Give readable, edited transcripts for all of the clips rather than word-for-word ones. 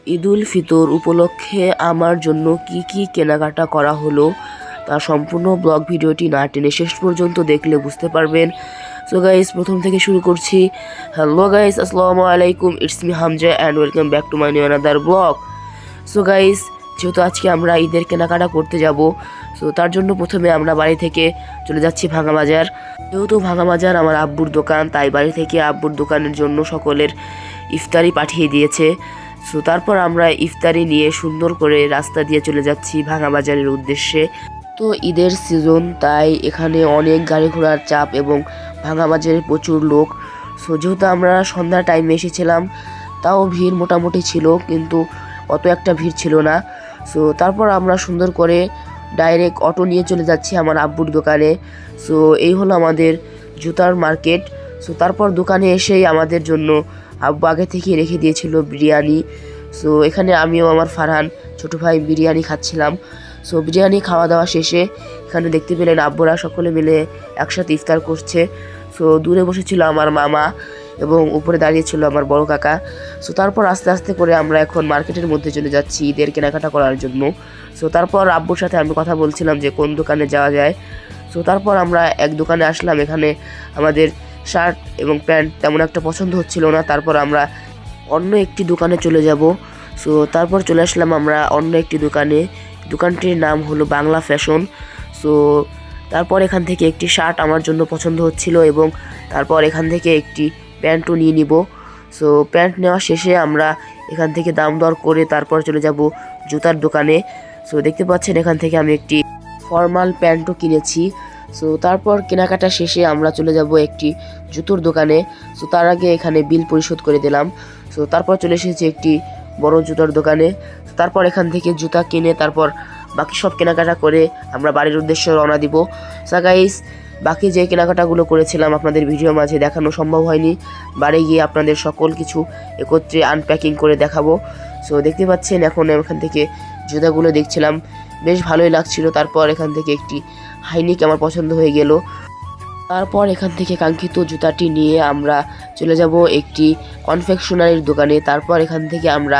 ঈদুল ফিতর উপলক্ষে আমার জন্য কি কেনাকাটা করা হলো তার সম্পূর্ণ ব্লগ ভিডিওটি না টেনে শেষ পর্যন্ত দেখলে বুঝতে পারবেন। সো গাইস, প্রথম থেকে শুরু করছি। হ্যালো গাইস, আসসালামু আলাইকুম, it's me Hamza and welcome back to my new another blog. So guys, যেহেতু আজকে আমরা ঈদের কেনাকাটা করতে যাব, সো তার জন্য প্রথমে আমরা বাড়ি থেকে চলে যাচ্ছি ভাঙা বাজার। যেহেতু ভাঙা বাজার আমার আব্বুর দোকান, তাই বাড়ি থেকে আব্বুর দোকানের জন্য সকলের ইফতারি পাঠিয়ে দিয়েছে। সো তারপর আমরা ইফতারি নিয়ে সুন্দর করে রাস্তা দিয়ে চলে যাচ্ছি ভাঙা বাজারের উদ্দেশ্যে। তো ঈদের সিজন, তাই এখানে অনেক গাড়ি ঘোড়ার চাপ এবং ভাঙা বাজারে প্রচুর লোক। সো যেহেতু আমরা সন্ধ্যার টাইমে এসেছিলাম, তাও ভিড় মোটামুটি ছিল, কিন্তু অত একটা ভিড় ছিল না। সো তারপর আমরা সুন্দর করে ডাইরেক্ট অটো নিয়ে চলে যাচ্ছি আমার আব্বুর দোকানে। সো এই হলো আমাদের জুতার মার্কেট। সো তারপর দোকানে এসেই আমাদের জন্য আব্বু আগে থেকে রেখে দিয়েছিল বিরিয়ানি। সো এখানে আমিও আমার ফারহান ছোটো ভাই বিরিয়ানি খাচ্ছিলাম। সো বিরিয়ানি খাওয়া দাওয়া শেষে এখানে দেখতে পেলেন আব্বুরা সকলে মিলে একসাথে ইফতার করছে। সো দূরে বসেছিল আমার মামা এবং উপরে দাঁড়িয়েছিল আমার বড় কাকা। সো তারপর আস্তে আস্তে করে আমরা এখন মার্কেটের মধ্যে চলে যাচ্ছি ঈদের কেনাকাটা করার জন্য। সো তারপর আব্বুর সাথে আমি কথা বলছিলাম যে কোন দোকানে যাওয়া যায়। সো তারপর আমরা এক দোকানে আসলাম। এখানে আমাদের শার্ট এবং প্যান্ট তেমন একটা পছন্দ হচ্ছিল না। তারপর আমরা অন্য একটি দোকানে চলে যাব। সো তারপর চলে আসলাম আমরা অন্য একটি দোকানে। দোকানটির নাম হলো বাংলা ফ্যাশন। সো তারপর এখান থেকে একটি শার্ট আমার জন্য পছন্দ হচ্ছিল এবং তারপর এখান থেকে একটি প্যান্টও নিয়ে নিব। সো প্যান্ট নেওয়া শেষে আমরা এখান থেকে দাম দর করে তারপর চলে যাব জুতার দোকানে। সো দেখতে পাচ্ছেন এখান থেকে আমি একটি ফর্মাল প্যান্টও কিনেছি। সো তারপর কেনাকাটা শেষে আমরা চলে যাব একটি জুতোর দোকানে। সো তার আগে এখানে বিল পরিশোধ করে দিলাম। সো তারপর চলে এসেছি একটি বড় জুতার দোকানে। তারপর এখান থেকে জুতা কিনে তারপর বাকি সব কেনাকাটা করে আমরা বাড়ির উদ্দেশ্যে রওনা দিব। সো গাইস, বাকি যে কেনাকাটাগুলো করেছিলাম আপনাদের ভিডিওর মাঝে দেখানো সম্ভব হয়নি। বাড়ি গিয়ে আপনাদের সকল কিছু একত্রে আনপ্যাকিং করে দেখাবো। সো দেখতে পাচ্ছেন এখন এখান থেকে জুতাগুলো দেখছিলাম, বেশ ভালোই লাগছিল। তারপর এখান থেকে একটি হাইনিক আমার পছন্দ হয়ে গেল। তারপর এখান থেকে কাঙ্ক্ষিত জুতাটি নিয়ে আমরা চলে যাব একটি কনফেকশনারির দোকানে। তারপর এখান থেকে আমরা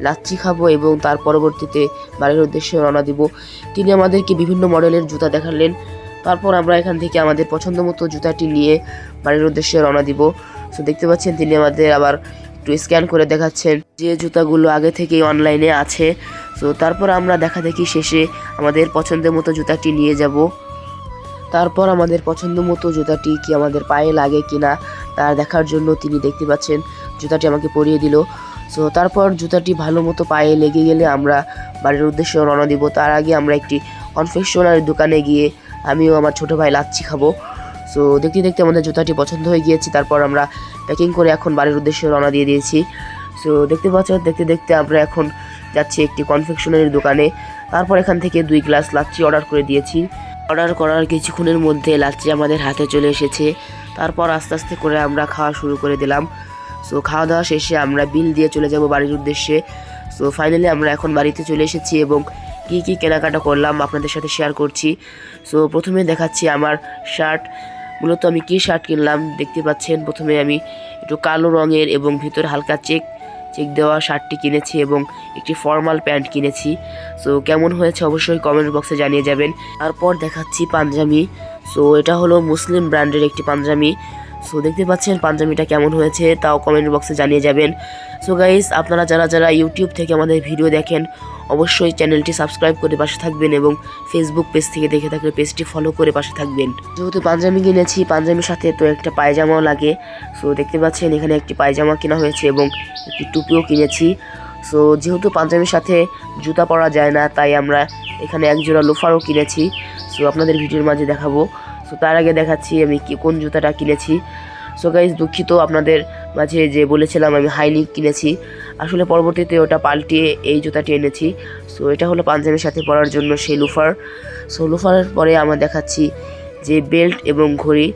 লাচ্ছি খাবো এবং তার পরবর্তীতে বাড়ির উদ্দেশ্যে রওনা দিব। তিনি আমাদেরকে বিভিন্ন মডেলের জুতা দেখালেন। তারপর আমরা এখান থেকে আমাদের পছন্দ মতো জুতাটি নিয়ে বাড়ির উদ্দেশ্যে রওনা দিব। সো দেখতে পাচ্ছেন তিনি আমাদের আবার একটু স্ক্যান করে দেখাচ্ছেন যে জুতাগুলো আগে থেকেই অনলাইনে আছে। সো তারপর আমরা দেখাদেখি শেষে আমাদের পছন্দের মতো জুতাটি নিয়ে যাব। তারপর আমাদের পছন্দ মতো জুতাটি কি আমাদের পায়ে লাগে কিনা তা দেখার জন্য তিনি দেখতে পাচ্ছেন জুতাটি আমাকে পরিয়ে দিল। সো তারপর জুতাটি ভালো মতো পায়ে লেগে গেলে আমরা বাড়ির উদ্দেশ্যে রওনা দিব। তার আগে আমরা একটি কনফেকশনারি দোকানে গিয়ে আমিও আমার ছোটো ভাই লাচ্ছি খাবো। সো দেখতে দেখতে আমাদের জুতাটি পছন্দ হয়ে গিয়েছে। তারপর আমরা প্যাকিং করে এখন বাড়ির উদ্দেশ্যে রওনা দিয়ে দিয়েছি। সো দেখতে পাচ্ছেন দেখতে দেখতে আমরা এখন যাচ্ছি একটি কনফেকশনারির দোকানে। তারপর এখান থেকে 2 গ্লাস লাচ্ছি অর্ডার করে দিয়েছি। অর্ডার করার কিছুক্ষণের মধ্যে লাচ্ছি আমাদের হাতে চলে এসেছে। তারপর আস্তে আস্তে করে আমরা খাওয়া শুরু করে দিলাম। সো খাওয়া দাওয়া শেষে আমরা বিল দিয়ে চলে যাব বাড়ির উদ্দেশ্যে। সো ফাইনালি আমরা এখন বাড়িতে চলে এসেছি এবং কি কেনাকাটা করলাম আপনাদের সাথে শেয়ার করছি। সো প্রথমে দেখাচ্ছি আমার শার্ট। মূলত আমি কি শার্ট কিনলাম দেখতে পাচ্ছেন। প্রথমে আমি একটু কালো রঙের এবং ভিতরে হালকা চেক দেওয়া শার্টটি কিনেছি এবং একটি ফর্মাল প্যান্ট কিনেছি। সো কেমন হয়েছে অবশ্যই কমেন্ট বক্সে জানিয়ে যাবেন। তারপর দেখাচ্ছি পাঞ্জাবি। সো এটা হলো মুসলিম ব্র্যান্ডের একটি পাঞ্জাবি। সো দেখতে পাচ্ছেন পাঞ্জাবিটা কেমন হয়েছে তাও কমেন্ট বক্সে জানিয়ে যাবেন। সো গাইস, আপনারা যারা ইউটিউব থেকে আমাদের ভিডিও দেখেন অবশ্যই চ্যানেলটি সাবস্ক্রাইব করে পাশে থাকবেন এবং ফেসবুক পেজ থেকে দেখে থাকলে পেজটি ফলো করে পাশে থাকবেন। যেহেতু পাঞ্জাবি কিনেছি, পাঞ্জাবির সাথে তো একটা পায়জামাও লাগে। সো দেখতে পাচ্ছেন এখানে একটি পায়জামা কেনা হয়েছে এবং একটি টুপিও কিনেছি। সো যেহেতু পাঞ্জাবির সাথে জুতা পরা যায় না, তাই আমরা এখানে একজোড়া লোফারও কিনেছি। সো আপনাদের ভিডিওর মাঝে দেখাবো। সো তার আগে দেখাচ্ছি আমি কোন জুতাটা কিনেছি। সো গাইস, দুঃখিত আপনাদের মাঝে যে বলেছিলাম আমি হাইনিক কিনেছি, আসলে পরবর্তীতে ওটা পাল্টিয়ে এই জুতাটি এনেছি। সো এটা হলো পাঞ্জাবির সাথে পরার জন্য সেই লোফার। সো লোফারের পরে আমরা দেখাচ্ছি যে বেল্ট এবং ঘড়ি।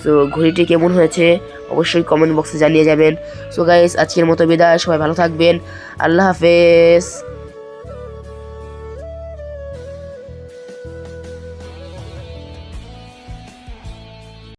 সো ঘড়িটি কেমন হয়েছে অবশ্যই কমেন্ট বক্সে জানিয়ে যাবেন। সো গাইস, আজকের মতো বিদায়, সবাই ভালো থাকবেন, আল্লাহ হাফেজ।